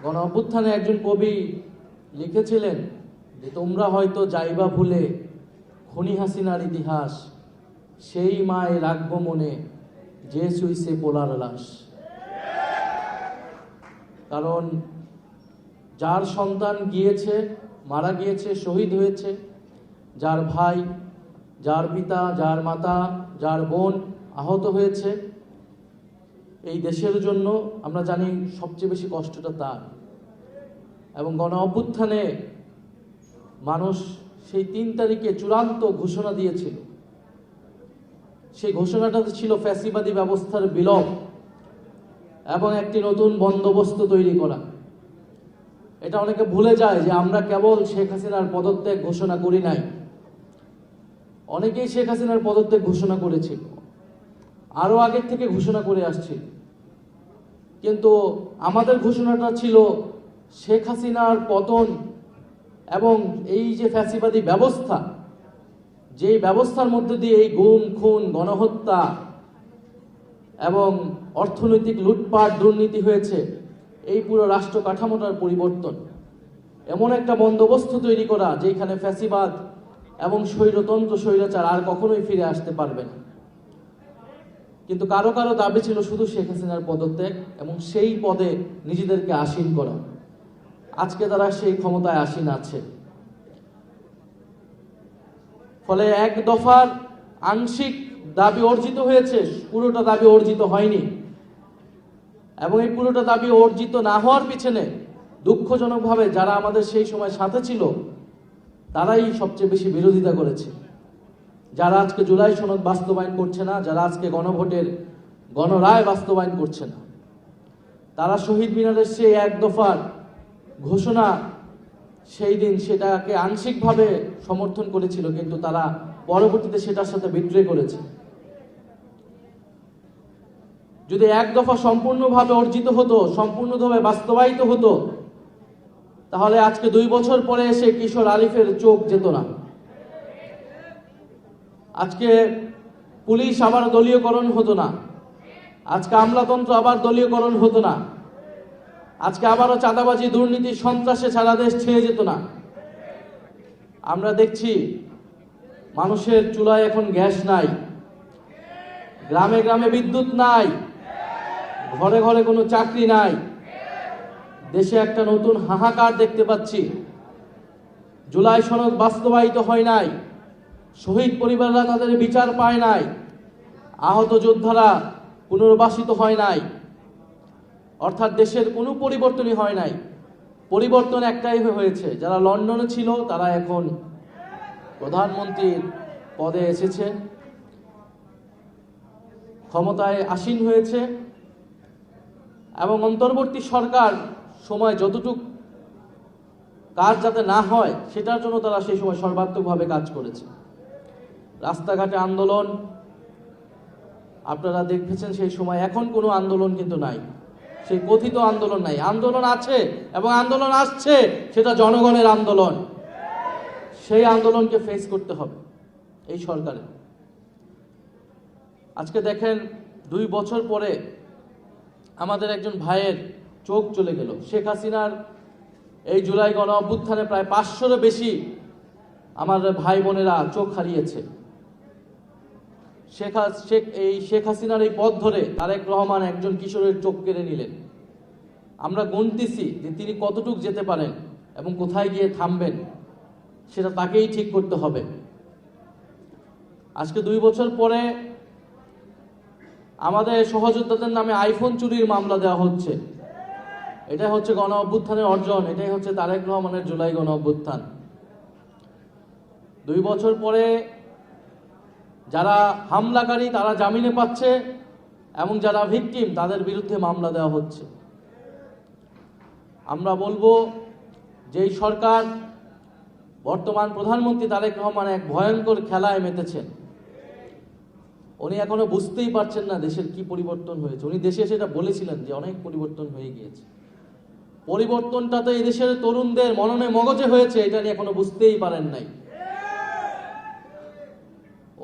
গণ অভ্যুত্থানে একজন কবি লিখেছিলেন যে তোমরা হয়তো যাইবা ভুলে খনি হাসিনার ইতিহাস, সেই মায় রাখবো মনে যে সুইসে পোলার লাশ। কারণ যার সন্তান গিয়েছে, মারা গিয়েছে, শহীদ হয়েছে, যার ভাই, যার পিতা, যার মাতা, যার বোন আহত হয়েছে, এই দেশের জন্য আমরা জানি সবচেয়ে বেশি কষ্টটা তার। এবং গণ অভ্যুত্থানে মানুষ সেই ৩ তারিখে চূড়ান্ত ঘোষণা দিয়েছিল। সেই ঘোষণাটা ছিল ফ্যাসিবাদী ব্যবস্থার বিলোপ এবং একটি নতুন বন্দোবস্ত তৈরি করা। এটা অনেকে ভুলে যায় যে আমরা কেবল শেখ হাসিনার পদত্যাগ ঘোষণা করি নাই, অনেকেই শেখ হাসিনার পদত্যাগ ঘোষণা করেছিল, আরো আগের থেকে ঘোষণা করে আসছিল। কিন্তু আমাদের ঘোষণাটা ছিল শেখ হাসিনার পতন এবং এই যে ফ্যাসিবাদী ব্যবস্থা, যেই ব্যবস্থার মধ্যে দিয়ে এই গুম, খুন, গণহত্যা এবং অর্থনৈতিক লুটপাট, দুর্নীতি হয়েছে, এই পুরো রাষ্ট্র কাঠামোটার পরিবর্তন, এমন একটা বন্দোবস্ত তৈরি করা যেখানে ফ্যাসিবাদ এবং স্বৈরতন্ত্র, স্বৈরাচার আর কখনোই ফিরে আসতে পারবে না। কিন্তু কারো কারো দাবি ছিল শুধু শেখ হাসিনার পদত্যাগ এবং সেই পদে নিজেদেরকে আসীন করা। আজকে তারা সেই ক্ষমতায় আসীন আছে। ফলে এক দফার আংশিক দাবি অর্জিত হয়েছে, পুরোটা দাবি অর্জিত হয়নি। এবং এই পুরোটা দাবি অর্জিত না হওয়ার পিছনে দুঃখজনকভাবে যারা আমাদের সেই সময় সাথে ছিল তারাই সবচেয়ে বেশি বিরোধিতা করেছে। যারা আজকে জুলাই সনদ বাস্তবায়ন করছে না, যারা আজকে গণভোটের গণরায় বাস্তবায়ন করছে না, তারা শহীদ মিনারের সেই এক দফার ঘোষণা সেই দিন সেটাকে আংশিকভাবে সমর্থন করেছিল, কিন্তু তারা পরবর্তীতে সেটার সাথে বিদ্রোহ করেছে। যদি এক দফা সম্পূর্ণভাবে অর্জিত হতো, সম্পূর্ণভাবে বাস্তবায়িত হতো, তাহলে আজকে 2 বছর পরে এসে কিশোর আলিফের চোখ যেত না। আজকে পুলিশ আবার দলীয়করণ হতো না, আজকে আমলাতন্ত্র আবার দলীয়করণ হতো না, আজকে আবারও চাঁদাবাজি, দুর্নীতি, সন্ত্রাসে সারা দেশ ছেয়ে যেত না। আমরা দেখছি মানুষের চুলায় এখন গ্যাস নাই, গ্রামে গ্রামে বিদ্যুৎ নাই, ঘরে ঘরে কোনো চাকরি নাই। দেশে একটা নতুন হাহাকার দেখতে পাচ্ছি। জুলাই সনদ বাস্তবায়িত হয় নাই, শহীদ পরিবাররা তাদের বিচার পায় নাই, আহত যোদ্ধারা পুনর্বাসিত হয় নাই। অর্থাৎ দেশের কোনো পরিবর্তনই হয় নাই। পরিবর্তন একটাই হয়েছে, যারা লন্ডনে ছিল তারা এখন প্রধানমন্ত্রীর পদে এসেছে, ক্ষমতায় আসীন হয়েছে এবং অন্তর্বর্তী সরকার সময় যতটুকু কাজ যাতে না হয় সেটার জন্য তারা সেই সময় সর্বাত্মকভাবে কাজ করেছে। রাস্তাঘাটে আন্দোলন আপনারা দেখেছেন সেই সময়, এখন কোনো আন্দোলন কিন্তু নাই, সেই কথিত আন্দোলন নাই। আন্দোলন আছে এবং আন্দোলন আসছে, সেটা জনগণের আন্দোলন। সেই আন্দোলনকে ফেস করতে হবে এই সরকারের। আজকে দেখেন 2 বছর পরে আমাদের একজন ভাইয়ের চোখ চলে গেল। শেখ হাসিনার এই জুলাই গণ অভ্যুত্থানে প্রায় 500-এরও বেশি আমার ভাই বোনেরা চোখ হারিয়েছে। শেখ হাসিনার এই পথ ধরে তারেক রহমান একজন কিশোরের চোখ কেড়ে নিলেন। আমরা গুনতেছি যে তিনি কতটুক যেতে পারেন এবং কোথায় গিয়ে থামবেন, সেটা তাকেই ঠিক করতে হবে। আজকে 2 বছর পরে আমাদের সহযোদ্ধাদের নামে আইফোন চুরির মামলা দেওয়া হচ্ছে। এটাই হচ্ছে গণ অভ্যুত্থানের অর্জন, এটাই হচ্ছে তারেক রহমানের জুলাই গণ অভ্যুত্থান। 2 বছর পরে যারা হামলাকারী তারা জামিনে পাচ্ছে এবং যারা ভিকটিম তাদের বিরুদ্ধে মামলা দেওয়া হচ্ছে। আমরা বলবো যে এই সরকার, বর্তমান প্রধানমন্ত্রী তারেক রহমান এক ভয়ঙ্কর খেলায় মেতেছেন। উনি এখনো বুঝতেই পারছেন না দেশের কি পরিবর্তন হয়েছে। উনি দেশে সেটা বলেছিলেন যে অনেক পরিবর্তন হয়ে গিয়েছে। পরিবর্তনটা তো এই দেশের তরুণদের মননে মগজে হয়েছে, এটা নিয়ে এখনো বুঝতেই পারেন নাই।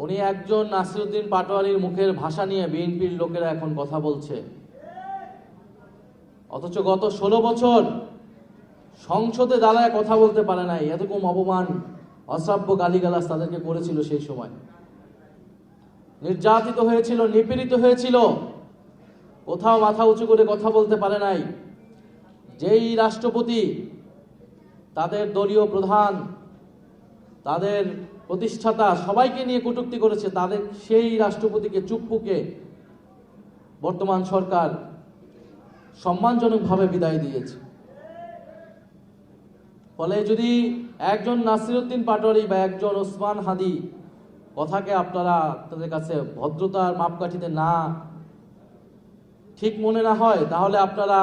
উনি একজন নাসিরউদ্দিন পাটোয়ারির মুখের ভাষা নিয়ে বিএনপির লোকেরা এখন কথা বলছে। অথচ গত 16 বছর সংসদে দাঁড়ায় কথা বলতে পারে নাই। এরকম অপমান, অশ্রাব্য গালিগালাজ তাদেরকে করেছিল। সেই সময় নির্যাতিত হয়েছিল, নিপীড়িত হয়েছিল, কোথাও মাথা উঁচু করে কথা বলতে পারে নাই। যেই রাষ্ট্রপতি তাদের দলীয় প্রধান, তাদের প্রতিষ্ঠাতা সবাইকে নিয়ে কটূক্তি করেছে, তাদের সেই রাষ্ট্রপতিকে চুপ্পুকে বর্তমান সরকার সম্মানজনকভাবে বিদায় দিয়েছে। ফলে যদি একজন নাসিরউদ্দিন পাটোয়ারি বা একজন ওসমান হাদি কথাকে আপনারা তাদের কাছে ভদ্রতার মাপকাঠিতে না ঠিক মনে না হয়, তাহলে আপনারা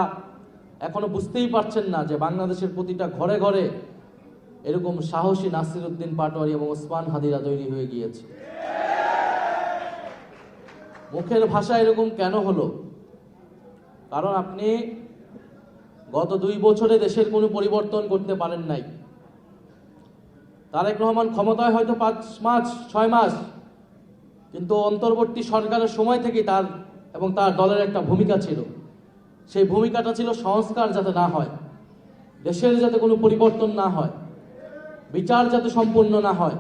এখনো বুঝতেই পারছেন না যে বাংলাদেশের প্রতিটা ঘরে ঘরে এরকম সাহসী নাসিরউদ্দিন পাটোয়ারি এবং ওসমান হাদিরা তৈরি হয়ে গিয়েছে। মুখের ভাষা এরকম কেন হলো? কারণ আপনি গত 2 বছরে দেশের কোনো পরিবর্তন করতে পারেন নাই। তারেক রহমান ক্ষমতায় হয়তো 5 মাস 6 মাস, কিন্তু অন্তর্বর্তী সরকারের সময় থেকেই তার এবং তার দলের একটা ভূমিকা ছিল। সেই ভূমিকাটা ছিল সংস্কার যাতে না হয়, দেশের যাতে কোনো পরিবর্তন না হয়, বিচার যাতে সম্পূর্ণ না হয়।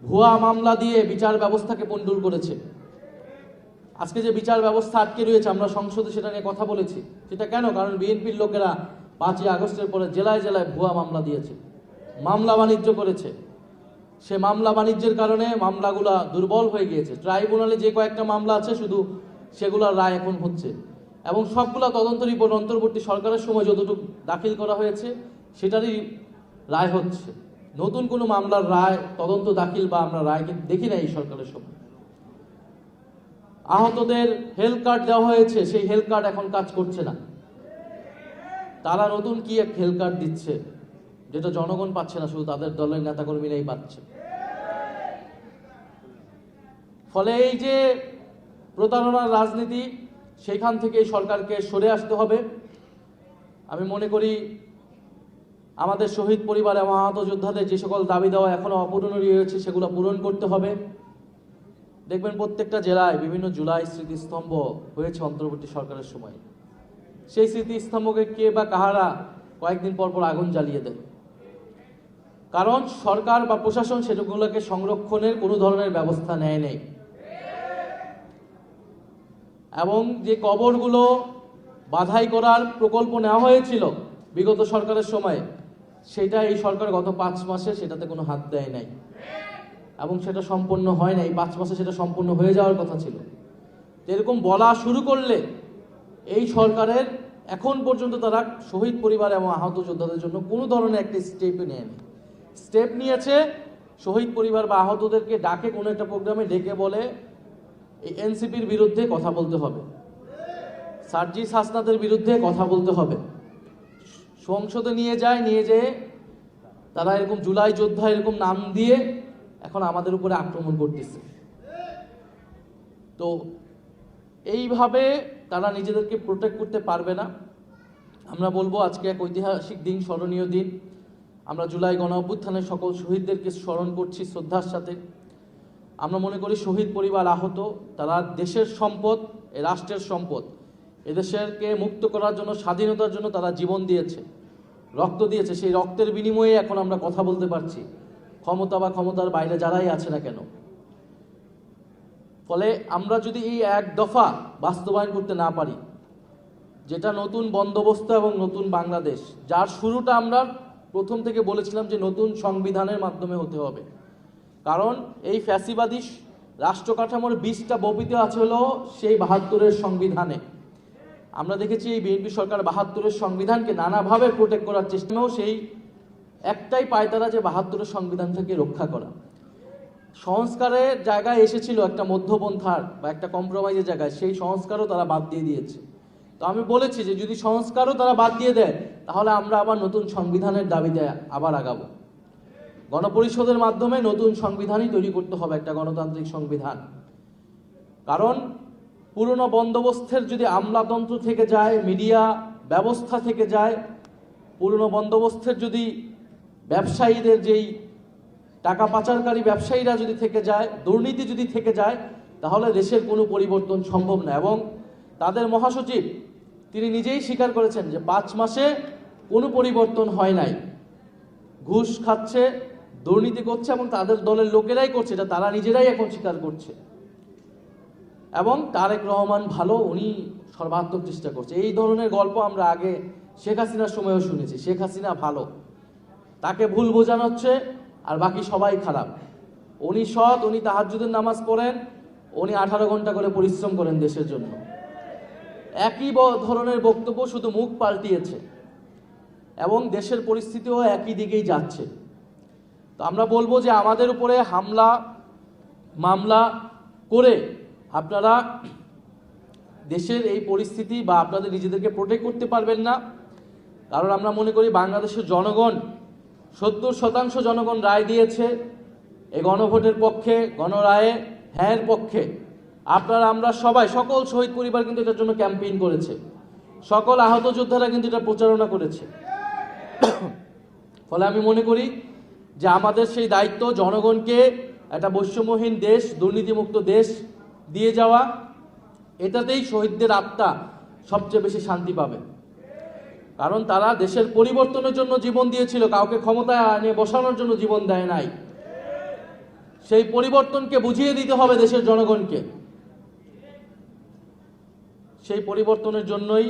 ভুয়া মামলা দিয়ে বিচার ব্যবস্থাকে পণ্ডুল করেছে। আজকে যে বিচার ব্যবস্থা আটকে রয়েছে, আমরা সংসদে সেটা নিয়ে কথা বলেছি। সেটা কেন? কারণ বিএনপির লোকেরা 5ই আগস্টের পরে জেলায় জেলায় ভুয়া মামলা দিয়েছে, মামলা বাণিজ্য করেছে। সে মামলা বাণিজ্যের কারণে মামলাগুলা দুর্বল হয়ে গিয়েছে। ট্রাইব্যুনালে যে কয়েকটা মামলা আছে শুধু সেগুলোর রায় এখন হচ্ছে, এবং সবগুলা তদন্ত রিপোর্ট অন্তর্বর্তী সরকারের সময় যতটুকু দাখিল করা হয়েছে সেটারই রায় হচ্ছে। নতুন কোনো মামলার রায় তদন্ত দাখিল বা আমরা রায় দেখি না এই সরকারের সময়। আহতদের হেলথ কার্ড দেওয়া হয়েছে, সেই হেলথ কার্ড এখন কাজ করছে না। তারা নতুন কি এক হেলথ কার্ড দিচ্ছে যেটা জনগণ পাচ্ছে না, শুধু তাদের দলের নেতাকর্মীরাই পাচ্ছে। ফলে এই যে প্রতারণার রাজনীতি, সেইখান থেকে সরকারকে সরে আসতে হবে। আমি মনে করি আমাদের শহীদ পরিবার এবং আহত যোদ্ধাদের যে সকল দাবি দেওয়া এখনো অপূরণ রয়েছে সেগুলো পূরণ করতে হবে। দেখবেন প্রত্যেকটা জেলায় বিভিন্ন জুলাই স্মৃতিস্তম্ভ হয়েছে অন্তর্বর্তী সরকারের সময়। সেই স্মৃতিস্তম্ভকে কে বা কাহারা কয়েকদিন পর পর আগুন জ্বালিয়ে দেয়, কারণ সরকার বা প্রশাসন সেগুলোকে সংরক্ষণের কোনো ধরনের ব্যবস্থা নেয় নেই। এবং যে কবরগুলো বাধাই করার প্রকল্প নেওয়া হয়েছিল বিগত সরকারের সময়, সেটা এই সরকার গত 5 মাসে সেটাতে কোনো হাত দেয় নাই, এবং সেটা সম্পূর্ণ হয় নাই। 5 মাসে সেটা সম্পূর্ণ হয়ে যাওয়ার কথা ছিল। এরকম বলা শুরু করলে এই সরকারের এখন পর্যন্ত তারা শহীদ পরিবার এবং আহত যোদ্ধাদের জন্য কোনো ধরনের একটা স্টেপই নেয়নি। স্টেপ নিয়েছে শহীদ পরিবার বা আহতদেরকে ডাকে কোনো একটা প্রোগ্রামে ডেকে বলে এই এনসিপির বিরুদ্ধে কথা বলতে হবে, সার্জিস হাসনাতের বিরুদ্ধে কথা বলতে হবে। সংসদে নিয়ে যেয়ে তারা এরকম জুলাই যোদ্ধা এরকম নাম দিয়ে এখন আমাদের উপরে আক্রমণ করতেছে। তো এইভাবে তারা নিজেদেরকে প্রোটেক্ট করতে পারবে না। আমরা বলবো আজকে এক ঐতিহাসিক দিন, স্মরণীয় দিন। আমরা জুলাই গণ অভ্যুত্থানের সকল শহীদদেরকে স্মরণ করছি শ্রদ্ধার সাথে। আমরা মনে করি শহীদ পরিবার আহত তারা দেশের সম্পদ, এ রাষ্ট্রের সম্পদ। এদেশকে মুক্ত করার জন্য, স্বাধীনতার জন্য তারা জীবন দিয়েছে, রক্ত দিয়েছে। সেই রক্তের বিনিময়ে এখন আমরা কথা বলতে পারছি, ক্ষমতা বা ক্ষমতার বাইরে যারাই আছে না কেন। ফলে আমরা যদি এই এক দফা বাস্তবায়ন করতে না পারি, যেটা নতুন বন্দোবস্ত এবং নতুন বাংলাদেশ, যার শুরুটা আমরা প্রথম থেকে বলেছিলাম যে নতুন সংবিধানের মাধ্যমে হতে হবে। কারণ এই ফ্যাসিবাদী রাষ্ট্র কাঠামোর বীজটা বপিত আছে হলো সেই 72-এর সংবিধানে। আমরা দেখেছি এই বিএনপি সরকার 72-এর সংবিধানকে নানাভাবে প্রোটেক্ট করার চেষ্টাও সেই একটাই পায়তারা যে 72-এর সংবিধান থেকে রক্ষা করা। সংস্কারের জায়গায় এসেছিল একটা মধ্যপন্থার বা একটা কম্প্রোমাইজের জায়গায়, সেই সংস্কারও তারা বাদ দিয়ে দিয়েছে। তো আমি বলেছি যে যদি সংস্কারও তারা বাদ দিয়ে দেয়, তাহলে আমরা আবার নতুন সংবিধানের দাবিতে আবার আগাবো। গণপরিষদের মাধ্যমে নতুন সংবিধানই তৈরি করতে হবে, একটা গণতান্ত্রিক সংবিধান। কারণ পুরনো বন্দোবস্তের যদি আমলাতন্ত্র থেকে যায়, মিডিয়া ব্যবস্থা থেকে যায়, পুরনো বন্দোবস্তের যদি ব্যবসায়ীদের যেই টাকা পাচারকারী ব্যবসায়ীরা যদি থেকে যায়, দুর্নীতি যদি থেকে যায়, তাহলে দেশের কোনো পরিবর্তন সম্ভব না। এবং তাদের মহাসচিব তিনি নিজেই স্বীকার করেছেন যে 5 মাসে কোনো পরিবর্তন হয় নাই। ঘুষ খাচ্ছে, দুর্নীতি করছে এবং তাদের দলের লোকেরাই করছে, এটা তারা নিজেরাই এখন স্বীকার করছে। এবং তারেক রহমান ভালো, উনি সর্বাত্মক চেষ্টা করছে। এই ধরনের গল্প আমরা আগে শেখ হাসিনার সময়ও শুনেছি। শেখ হাসিনা ভালো, তাকে ভুল বোঝানো হচ্ছে আর বাকি সবাই খারাপ। উনি সৎ, উনি তাহাজ্জুদের নামাজ পড়েন, উনি 18 ঘন্টা করে পরিশ্রম করেন দেশের জন্য। একই ধরনের বক্তব্য, শুধু মুখ পাল্টিয়েছে এবং দেশের পরিস্থিতিও একই দিকেই যাচ্ছে। তো আমরা বলবো যে আমাদের উপরে হামলা মামলা করে আপনারা দেশের এই পরিস্থিতি বা আপনাদের নিজেদেরকে প্রোটেক্ট করতে পারবেন না। কারণ আমরা মনে করি বাংলাদেশের জনগণ 70% জনগণ রায় দিয়েছে এই গণভোটের পক্ষে, গণরায়ে হ্যাঁর পক্ষে। আপনারা আমরা সবাই, সকল শহীদ পরিবার কিন্তু এটার জন্য ক্যাম্পেইন করেছে, সকল আহত যোদ্ধারা কিন্তু এটা প্রচারণা করেছে। ফলে আমি মনে করি যে আমাদের সেই দায়িত্ব জনগণকে একটা বৈষম্যহীন দেশ, দুর্নীতিমুক্ত দেশ দিয়ে যাওয়া। এটাতেই শহীদদের আত্মা সবচেয়ে বেশি শান্তি পাবে। কারণ তারা দেশের পরিবর্তনের জন্য জীবন দিয়েছিল, কাউকে ক্ষমতায় এনে বসানোর জন্য জীবন দেয় নাই। সেই পরিবর্তনকে বুঝিয়ে দিতে হবে দেশের জনগণকে। সেই পরিবর্তনের জন্যই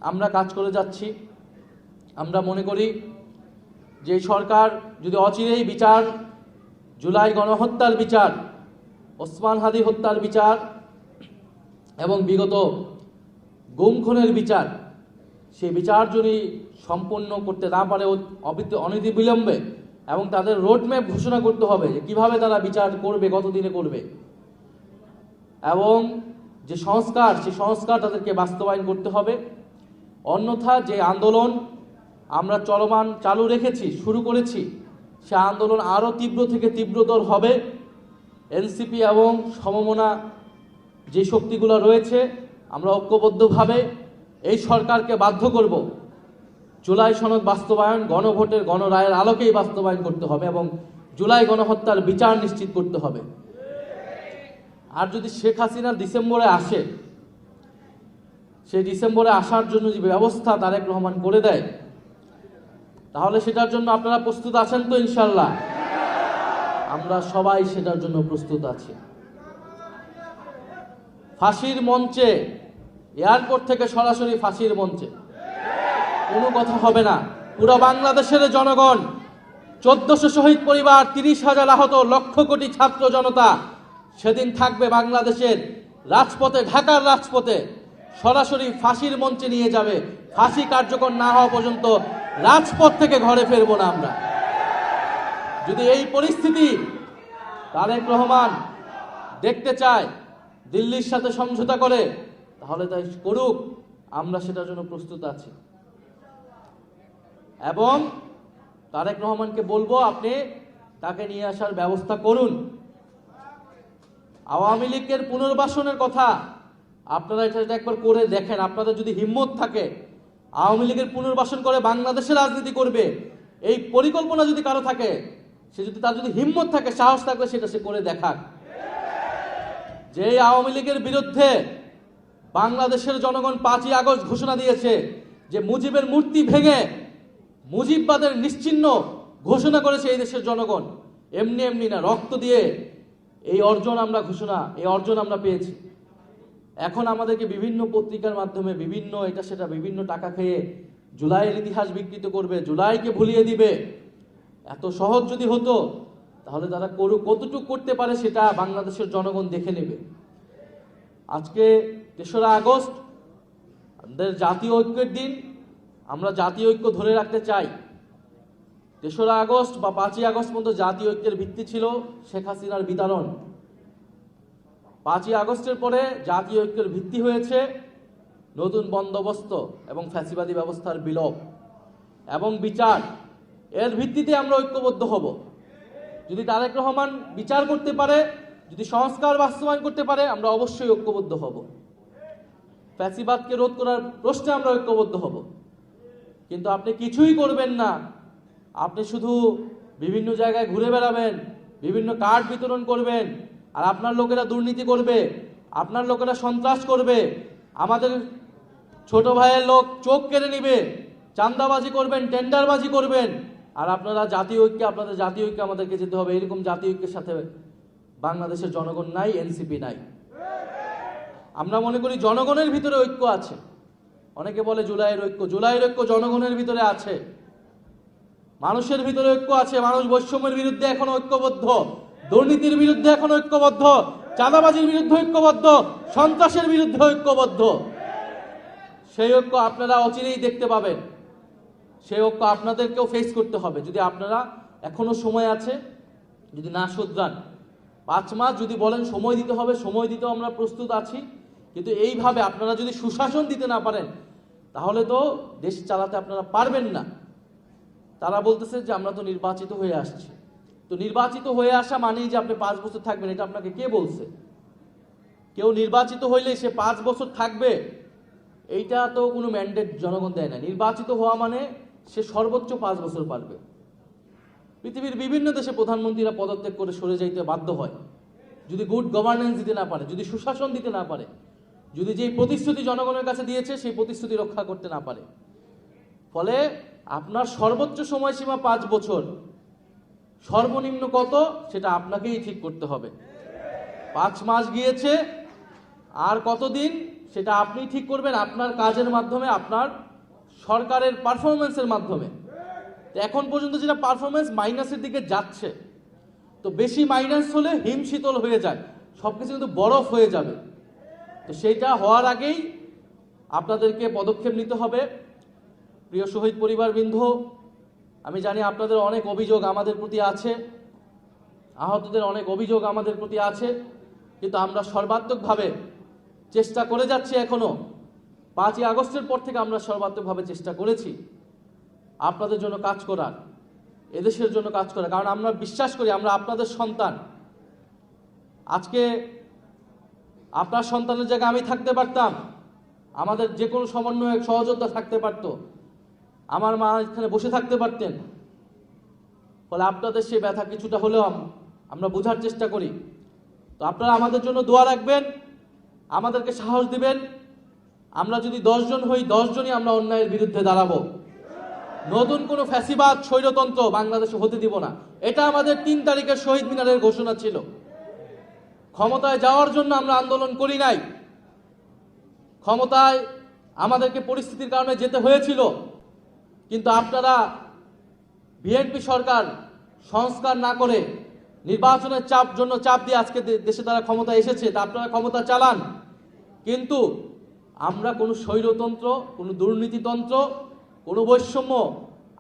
আমরা কাজ করে যাচ্ছি। আমরা মনে করি যে সরকার যদি অচিরেই বিচার, জুলাই গণহত্যার বিচার, ওসমান হাদি হত্যার বিচার এবং বিগত গুম খুনের বিচার, সেই বিচার যদি সম্পন্ন করতে না পারে অনতিবিলম্বে, এবং তাদের রোডম্যাপ ঘোষণা করতে হবে যে কিভাবে তারা বিচার করবে, কতদিনে করবে, এবং যে সংস্কার, সেই সংস্কার তাদেরকে বাস্তবায়ন করতে হবে। অন্যথা যে আন্দোলন আমরা চালু রেখেছি, শুরু করেছি, সে আন্দোলন আরও তীব্র থেকে তীব্রতর হবে। এনসিপি এবং সমমনা যে শক্তিগুলো রয়েছে, আমরা ঐক্যবদ্ধভাবে এই সরকারকে বাধ্য করব জুলাই সনদ বাস্তবায়ন গণভোটের গণরায়ের আলোকেই বাস্তবায়ন করতে হবে এবং জুলাই গণহত্যার বিচার নিশ্চিত করতে হবে। আর যদি শেখ হাসিনা ডিসেম্বরে আসে, সেই ডিসেম্বরে আসার জন্য যে ব্যবস্থা তারেক রহমান করে দেয়, তাহলে সেটার জন্য আপনারা প্রস্তুত আছেন তো? ইনশাল্লাহ আমরা সবাই সেটার জন্য প্রস্তুত আছি। ফাঁসির মঞ্চে, এয়ারপোর্ট থেকে সরাসরি ফাঁসির মঞ্চে কোনো কথা হবে না। পুরো বাংলাদেশের জনগণ, 1400 শহীদ পরিবার, 30,000 আহত, লক্ষ কোটি ছাত্র জনতা সেদিন থাকবে বাংলাদেশের রাজপথে, ঢাকার রাজপথে, সরাসরি ফাঁসির মঞ্চে নিয়ে যাবে। ফাঁসি কার্যকর না হওয়া পর্যন্ত রাজপথ থেকে ঘরে ফিরবো না আমরা। যদি এই পরিস্থিতি তারেক রহমান দেখতে চায়, দিল্লির সাথে সমঝোতা করে, তাহলে তাই করুক, আমরা সেটার জন্য প্রস্তুত আছি। এবং তারেক রহমানকে বলবো আপনি তাকে নিয়ে আসার ব্যবস্থা করুন। আওয়ামী লীগের পুনর্বাসনের কথা আপনারা এটা একবার করে দেখেন। আপনাদের যদি হিম্মত থাকে, আওয়ামী লীগের পুনর্বাসন করে বাংলাদেশের রাজনীতি করবে, এই পরিকল্পনা যদি কারো থাকে, তার যদি হিম্মত থাকে, সাহস থাকলে সেটা সে করে দেখাক। যে আওয়ামী লীগের বিরুদ্ধে বাংলাদেশের জনগণ 5ই আগস্ট ঘোষণা দিয়েছে যে মুজিবের মূর্তি ভেঙে মুজিববাদের নিশ্চিহ্ন ঘোষণা করেছে এই দেশের জনগণ, এমনি এমনি না, রক্ত দিয়ে এই অর্জন আমরা পেয়েছি। এখন আমাদেরকে বিভিন্ন পত্রিকার মাধ্যমে বিভিন্ন এটা সেটা বিভিন্ন টাকা খেয়ে জুলাইয়ের ইতিহাস বিকৃত করবে, জুলাইকে ভুলিয়ে দিবে। এত সহজ যদি হতো তাহলে তারা কতটুকু করতে পারে সেটা বাংলাদেশের জনগণ দেখে নেবে। আজকে 3রা আগস্ট আমাদের জাতীয় ঐক্যের দিন, আমরা জাতীয় ঐক্য ধরে রাখতে চাই। 3রা আগস্ট বা 5ই আগস্ট পর্যন্ত জাতীয় ঐক্যের ভিত্তি ছিল শেখ হাসিনার বিতাড়ন। 5ই আগস্টের পরে জাতীয় ঐক্যের ভিত্তি হয়েছে নতুন বন্দোবস্ত এবং ফ্যাসিবাদী ব্যবস্থার বিলোপ এবং বিচার। এর ভিত্তিতে আমরা ঐক্যবদ্ধ হব। যদি তারেক রহমান বিচার করতে পারে, যদি সংস্কার বাস্তবায়ন করতে পারে, আমরা অবশ্যই ঐক্যবদ্ধ হব। ফ্যাসিবাদকে রোধ করার প্রশ্নে আমরা ঐক্যবদ্ধ হব। কিন্তু আপনি কিছুই করবেন না, আপনি শুধু বিভিন্ন জায়গায় ঘুরে বেড়াবেন, বিভিন্ন কার্ড বিতরণ করবেন, আর আপনার লোকেরা দুর্নীতি করবে, আপনার লোকেরা সন্ত্রাস করবে, আমাদের ছোট ভাইয়ের লোক চোখ কেড়ে নিবে, চাঁদাবাজি করবেন, টেন্ডারবাজি করবেন, আর আপনারা জাতীয় ঐক্যে, আপনাদের জাতীয় ঐক্যে আমাদেরকে যেতে হবে। এরকম জাতীয় ঐক্যের সাথে বাংলাদেশের জনগণ নাই, এনসিপি নাই। আমরা মনে করি জনগণের ভিতরে ঐক্য আছে। অনেকে বলে জুলাইয়ের ঐক্য, জুলাইয়ের ঐক্য জনগণের ভিতরে আছে, মানুষের ভিতরে ঐক্য আছে। মানুষ বৈষম্যের বিরুদ্ধে এখন ঐক্যবদ্ধ, দুর্নীতির বিরুদ্ধে এখন ঐক্যবদ্ধ, চাঁদাবাজির বিরুদ্ধে ঐক্যবদ্ধ, সন্ত্রাসের বিরুদ্ধে ঐক্যবদ্ধ। সেই ঐক্য আপনারা অচিরেই দেখতে পাবেন। সেই ঐক্য আপনাদেরকেও ফেস করতে হবে। যদি আপনারা এখনো সময় আছে, যদি না শুধরান, 5 মাস যদি বলেন সময় দিতে হবে, সময় দিতেও আমরা প্রস্তুত আছি। কিন্তু এইভাবে আপনারা যদি সুশাসন দিতে না পারেন, তাহলে তো দেশ চালাতে আপনারা পারবেন না। তারা বলতেছে যে আমরা তো নির্বাচিত হয়ে আসছি। তো নির্বাচিত হয়ে আসা মানেই যে আপনি 5 বছর থাকবেন, এটা আপনাকে কে বলছে? কেউ নির্বাচিত হইলে সে 5 বছর থাকবে, এইটা তো কোনো ম্যান্ডেট জনগণ দেয় না। নির্বাচিত হওয়া মানে সে সর্বোচ্চ 5 বছর পারবে। পৃথিবীর বিভিন্ন দেশে প্রধানমন্ত্রীরা পদত্যাগ করে সরে যাইতে বাধ্য হয় যদি গুড গভর্নেন্স দিতে না পারে, যদি সুশাসন দিতে না পারে, যদি যেই প্রতিশ্রুতি জনগণের কাছে দিয়েছে সেই প্রতিশ্রুতি রক্ষা করতে না পারে। ফলে আপনার সর্বোচ্চ সময়সীমা 5 বছর, সর্বনিম্ন কত সেটা আপনাকেই ঠিক করতে হবে। 5 মাস গিয়েছে, আর কতদিন সেটা আপনি ঠিক করবেন আপনার কাজের মাধ্যমে, আপনার সরকারের পারফরমেন্সের মাধ্যমে। এখন পর্যন্ত যেটা পারফরমেন্স মাইনাসের দিকে যাচ্ছে, তো বেশি মাইনাস হলে হিমশীতল হয়ে যায়, সবকিছু কিন্তু বরফ হয়ে যাবে। তো সেইটা হওয়ার আগেই আপনাদেরকে পদক্ষেপ নিতে হবে। প্রিয় শহীদ পরিবারবৃন্দ, আমি জানি আপনাদের অনেক অভিযোগ আমাদের প্রতি আছে, আহতদের অনেক অভিযোগ আমাদের প্রতি আছে, কিন্তু আমরা সর্বাত্মকভাবে চেষ্টা করে যাচ্ছি। এখনো 5ই আগস্টের পর থেকে আমরা সর্বাত্মকভাবে চেষ্টা করেছি আপনাদের জন্য কাজ করার, এদেশের জন্য কাজ করার। কারণ আমরা বিশ্বাস করি আমরা আপনাদের সন্তান। আজকে আপনার সন্তানের জায়গায় আমি থাকতে পারতাম, আমাদের যে কোনো সমন্বয়ক সহযোদ্ধা থাকতে পারত, আমার মা এখানে বসে থাকতে পারতেন। ফলে আপনাদের সেই ব্যথা কিছুটা হলেও আমরা বোঝার চেষ্টা করি। তো আপনারা আমাদের জন্য দোয়া রাখবেন, আমাদেরকে সাহস দিবেন। আমরা যদি 10 জন হই, 10 জনই আমরা অন্যায়ের বিরুদ্ধে দাঁড়াবো। নতুন কোনো ফ্যাসিবাদ স্বৈরতন্ত্র বাংলাদেশে হতে দিব না। এটা আমাদের 3 তারিখের শহীদ মিনারের ঘোষণা ছিল। ক্ষমতায় যাওয়ার জন্য আমরা আন্দোলন করি নাই, ক্ষমতায় আমাদেরকে পরিস্থিতির কারণে যেতে হয়েছিল। কিন্তু আপনারা বিএনপি সরকার সংস্কার না করে নির্বাচনের চাপ দিয়ে আজকে দেশে তারা ক্ষমতা এসেছে, তা আপনারা ক্ষমতা চালান। কিন্তু আমরা কোনো স্বৈরতন্ত্র, কোনো দুর্নীতিতন্ত্র, কোনো বৈষম্য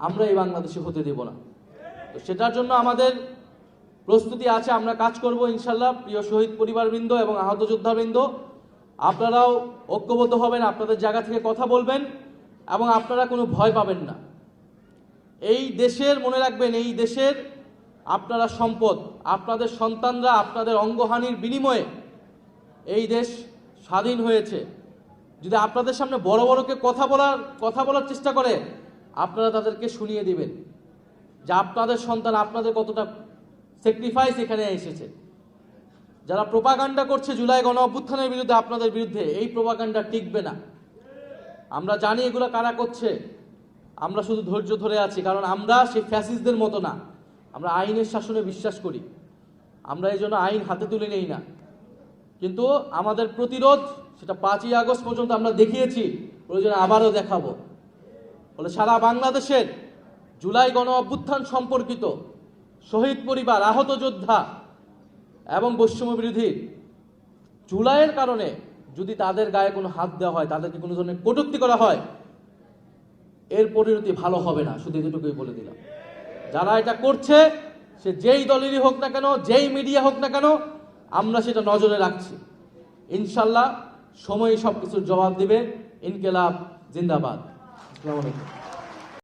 আমরা এই বাংলাদেশে হতে দেব না। তো সেটার জন্য আমাদের প্রস্তুতি আছে, আমরা কাজ করব ইনশাল্লাহ। প্রিয় শহীদ পরিবারবৃন্দ এবং আহত যোদ্ধাবৃন্দ, আপনারাও ঐক্যবদ্ধ হবেন, আপনাদের জায়গা থেকে কথা বলবেন এবং আপনারা কোনো ভয় পাবেন না। এই দেশের, মনে রাখবেন, এই দেশের আপনারা সম্পদ। আপনাদের সন্তানরা আপনাদের অঙ্গহানির বিনিময়ে এই দেশ স্বাধীন হয়েছে। যদি আপনাদের সামনে বড় বড়কে কথা বলার চেষ্টা করে, আপনারা তাদেরকে শুনিয়ে দিবেন যে আপনাদের সন্তান, আপনাদের কতটা স্যাক্রিফাইস এখানে এসেছে। যারা প্রোপাগান্ডা করছে জুলাই গণ অভ্যুত্থানের বিরুদ্ধে, আপনাদের বিরুদ্ধে, এই প্রোপাগান্ডা টিকবে না। আমরা জানি এগুলো কারা করছে, আমরা শুধু ধৈর্য ধরে আছি। কারণ আমরা সেই ফ্যাসিস্টদের মতো না, আমরা আইনের শাসনে বিশ্বাস করি। আমরা এই জন্য আইন হাতে তুলে নেই না। কিন্তু আমাদের প্রতিরোধ সেটা 5ই আগস্ট পর্যন্ত আমরা দেখিয়েছি, প্রয়োজনে আবারও দেখাবো। ফলে সারা বাংলাদেশের জুলাই গণ অভ্যুত্থান সম্পর্কিত শহীদ পরিবার, আহত যোদ্ধা এবং বৈষম্য বিরোধী জুলাইয়ের কারণে যদি তাদের গায়ে কোনো হাত দেওয়া হয়, তাদেরকে কোনো ধরনের কটূক্তি করা হয়, এর পরিণতি ভালো হবে না। শুধু এটুকুই বলে দিলাম। যারা এটা করছে, সে যেই দলেরই হোক না কেন, যেই মিডিয়া হোক না কেন, আমরা সেটা নজরে রাখছি। ইনশাল্লাহ সময়ই সবকিছুর জবাব দিবে। ইনকিলাব জিন্দাবাদ। আসসালামু আলাইকুম।